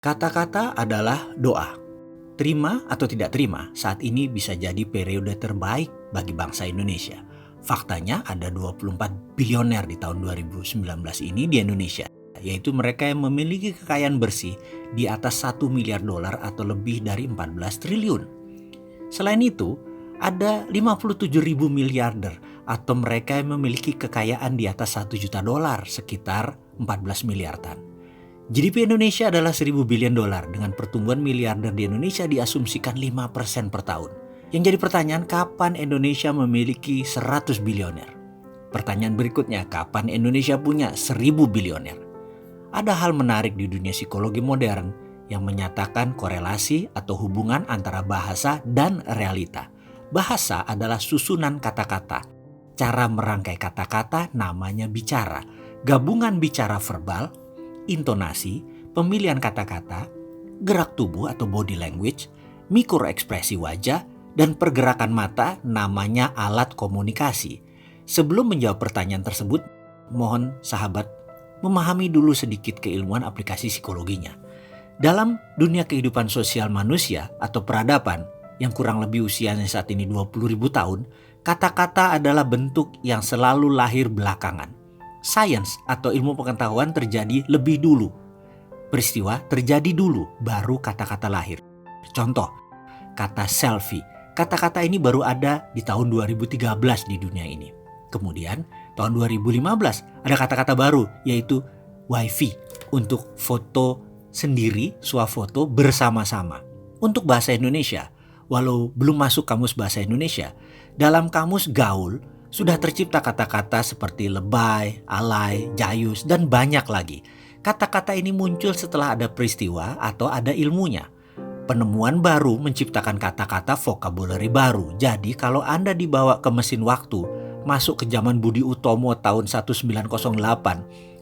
Kata-kata adalah doa. Terima atau tidak terima, saat ini bisa jadi periode terbaik bagi bangsa Indonesia. Faktanya ada 24 bilioner di tahun 2019 ini di Indonesia, yaitu mereka yang memiliki kekayaan bersih di atas 1 miliar dolar atau lebih dari 14 triliun. Selain itu, ada 57 ribu miliarder atau mereka yang memiliki kekayaan di atas 1 juta dolar, sekitar 14 miliaran. GDP Indonesia adalah 1.000 billion dolar dengan pertumbuhan miliarder di Indonesia diasumsikan 5% per tahun. Yang jadi pertanyaan, kapan Indonesia memiliki 100 bilioner? Pertanyaan berikutnya, kapan Indonesia punya 1.000 bilioner? Ada hal menarik di dunia psikologi modern yang menyatakan korelasi atau hubungan antara bahasa dan realita. Bahasa adalah susunan kata-kata. Cara merangkai kata-kata namanya bicara. Gabungan bicara verbal, intonasi, pemilihan kata-kata, gerak tubuh atau body language, mikroekspresi wajah, dan pergerakan mata namanya alat komunikasi. Sebelum menjawab pertanyaan tersebut, mohon sahabat memahami dulu sedikit keilmuan aplikasi psikologinya. Dalam dunia kehidupan sosial manusia atau peradaban yang kurang lebih usianya saat ini 20.000 tahun, kata-kata adalah bentuk yang selalu lahir belakangan. Sains atau ilmu pengetahuan terjadi lebih dulu. Peristiwa terjadi dulu, baru kata-kata lahir. Contoh, kata selfie. Kata-kata ini baru ada di tahun 2013 di dunia ini. Kemudian, tahun 2015 ada kata-kata baru, yaitu wifi, untuk foto sendiri, swafoto bersama-sama. Untuk bahasa Indonesia, walau belum masuk kamus bahasa Indonesia, dalam kamus gaul, sudah tercipta kata-kata seperti lebay, alay, jayus, dan banyak lagi. Kata-kata ini muncul setelah ada peristiwa atau ada ilmunya. Penemuan baru menciptakan kata-kata vocabulary baru. Jadi kalau Anda dibawa ke mesin waktu, masuk ke zaman Budi Utomo tahun 1908,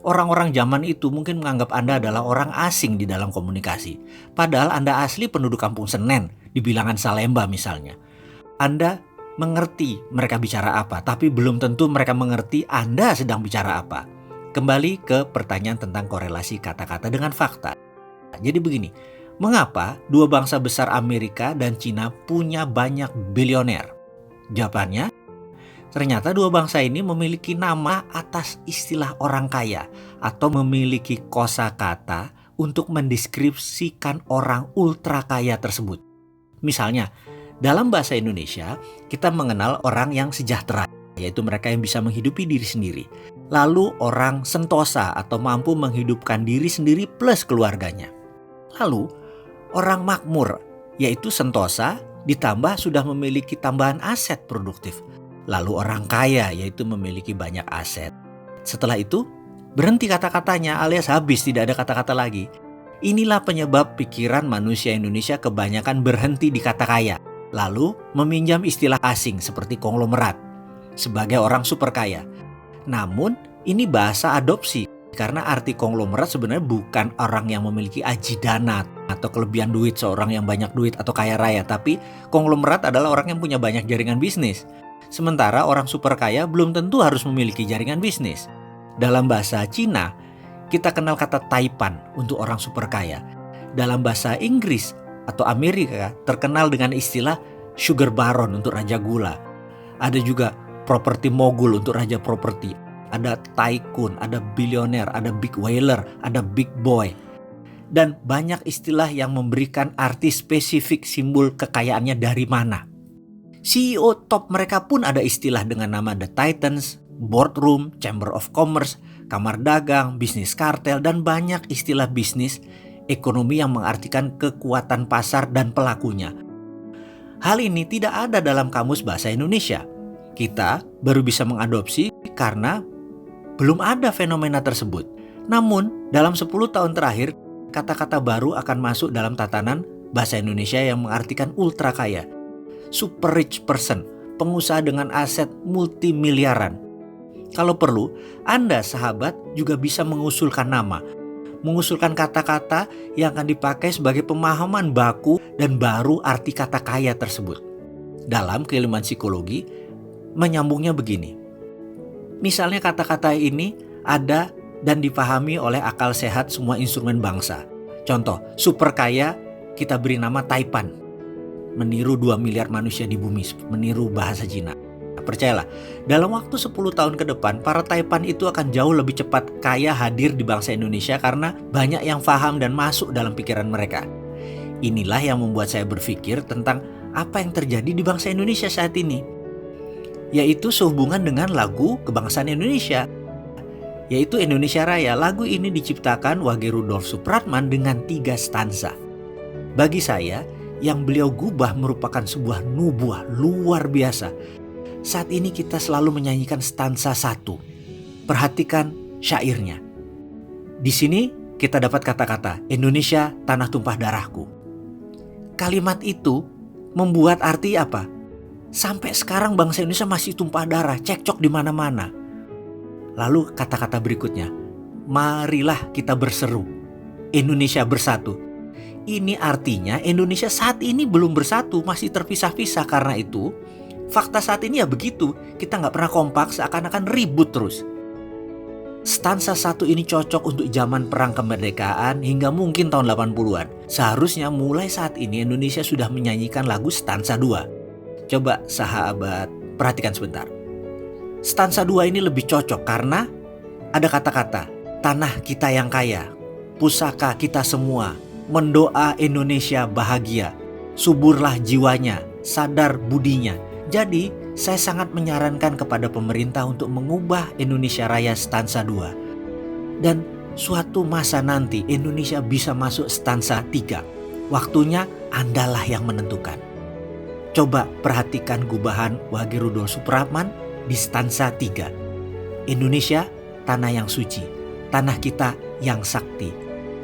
orang-orang zaman itu mungkin menganggap Anda adalah orang asing di dalam komunikasi. Padahal Anda asli penduduk Kampung Senen, di bilangan Salemba misalnya. Anda mengerti mereka bicara apa, tapi belum tentu mereka mengerti Anda sedang bicara apa. Kembali ke pertanyaan tentang korelasi kata-kata dengan fakta. Jadi begini, mengapa dua bangsa besar Amerika dan Cina punya banyak bilioner? Jawabannya, ternyata dua bangsa ini memiliki nama atas istilah orang kaya atau memiliki kosakata untuk mendeskripsikan orang ultra kaya tersebut. Misalnya, dalam bahasa Indonesia, kita mengenal orang yang sejahtera, yaitu mereka yang bisa menghidupi diri sendiri. Lalu orang sentosa atau mampu menghidupkan diri sendiri plus keluarganya. Lalu orang makmur, yaitu sentosa ditambah sudah memiliki tambahan aset produktif. Lalu orang kaya, yaitu memiliki banyak aset. Setelah itu, berhenti kata-katanya alias habis, tidak ada kata-kata lagi. Inilah penyebab pikiran manusia Indonesia kebanyakan berhenti di kata kaya. Lalu meminjam istilah asing seperti konglomerat sebagai orang super kaya. Namun ini bahasa adopsi karena arti konglomerat sebenarnya bukan orang yang memiliki aji dana atau kelebihan duit, seorang yang banyak duit atau kaya raya. Tapi konglomerat adalah orang yang punya banyak jaringan bisnis. Sementara orang super kaya belum tentu harus memiliki jaringan bisnis. Dalam bahasa Cina, kita kenal kata taipan untuk orang super kaya. Dalam bahasa Inggris atau Amerika terkenal dengan istilah sugar baron untuk raja gula. Ada juga properti mogul untuk raja properti. Ada tycoon, ada bilioner, ada big whaler, ada big boy. Dan banyak istilah yang memberikan arti spesifik simbol kekayaannya dari mana. CEO top mereka pun ada istilah dengan nama The Titans, Boardroom, Chamber of Commerce, Kamar Dagang, Bisnis Kartel, dan banyak istilah bisnis ekonomi yang mengartikan kekuatan pasar dan pelakunya. Hal ini tidak ada dalam kamus bahasa Indonesia. Kita baru bisa mengadopsi karena belum ada fenomena tersebut. Namun, dalam 10 tahun terakhir, kata-kata baru akan masuk dalam tatanan bahasa Indonesia yang mengartikan ultra kaya, super rich person, pengusaha dengan aset multimiliaran. Kalau perlu, Anda sahabat juga bisa mengusulkan nama, mengusulkan kata-kata yang akan dipakai sebagai pemahaman baku dan baru arti kata kaya tersebut. Dalam keilmuan psikologi, menyambungnya begini. Misalnya kata-kata ini ada dan dipahami oleh akal sehat semua instrumen bangsa. Contoh, super kaya kita beri nama Taipan. Meniru 2 miliar manusia di bumi, meniru bahasa Cina. Percayalah, dalam waktu 10 tahun ke depan, para Taipan itu akan jauh lebih cepat kaya hadir di bangsa Indonesia karena banyak yang paham dan masuk dalam pikiran mereka. Inilah yang membuat saya berpikir tentang apa yang terjadi di bangsa Indonesia saat ini, yaitu sehubungan dengan lagu kebangsaan Indonesia, yaitu Indonesia Raya. Lagu ini diciptakan Wage Rudolf Supratman dengan 3 stanza. Bagi saya, yang beliau gubah merupakan sebuah nubuah luar biasa. Saat ini kita selalu menyanyikan stanza 1. Perhatikan syairnya. Di sini kita dapat kata-kata Indonesia tanah tumpah darahku. Kalimat itu membuat arti apa? Sampai sekarang bangsa Indonesia masih tumpah darah, cekcok di mana-mana. Lalu kata-kata berikutnya, marilah kita berseru, Indonesia bersatu. Ini artinya Indonesia saat ini belum bersatu, masih terpisah-pisah. Karena itu fakta saat ini ya begitu, kita gak pernah kompak, seakan-akan ribut terus. Stansa 1 ini cocok untuk zaman perang kemerdekaan hingga mungkin tahun 80-an. Seharusnya mulai saat ini Indonesia sudah menyanyikan lagu stansa 2. Coba sahabat perhatikan sebentar. Stansa 2 ini lebih cocok karena ada kata-kata tanah kita yang kaya, pusaka kita semua, mendoa Indonesia bahagia, suburlah jiwanya, sadar budinya. Jadi saya sangat menyarankan kepada pemerintah untuk mengubah Indonesia Raya stansa 2. Dan suatu masa nanti Indonesia bisa masuk stansa 3. Waktunya Andalah yang menentukan. Coba perhatikan gubahan Wage Rudolf Supratman di stansa 3. Indonesia tanah yang suci, tanah kita yang sakti.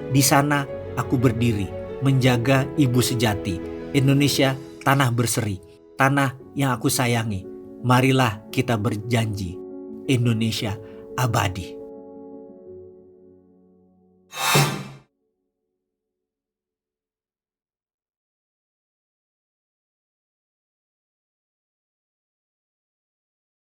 Di sana aku berdiri menjaga ibu sejati. Indonesia tanah berseri, tanah yang aku sayangi. Marilah kita berjanji, Indonesia abadi.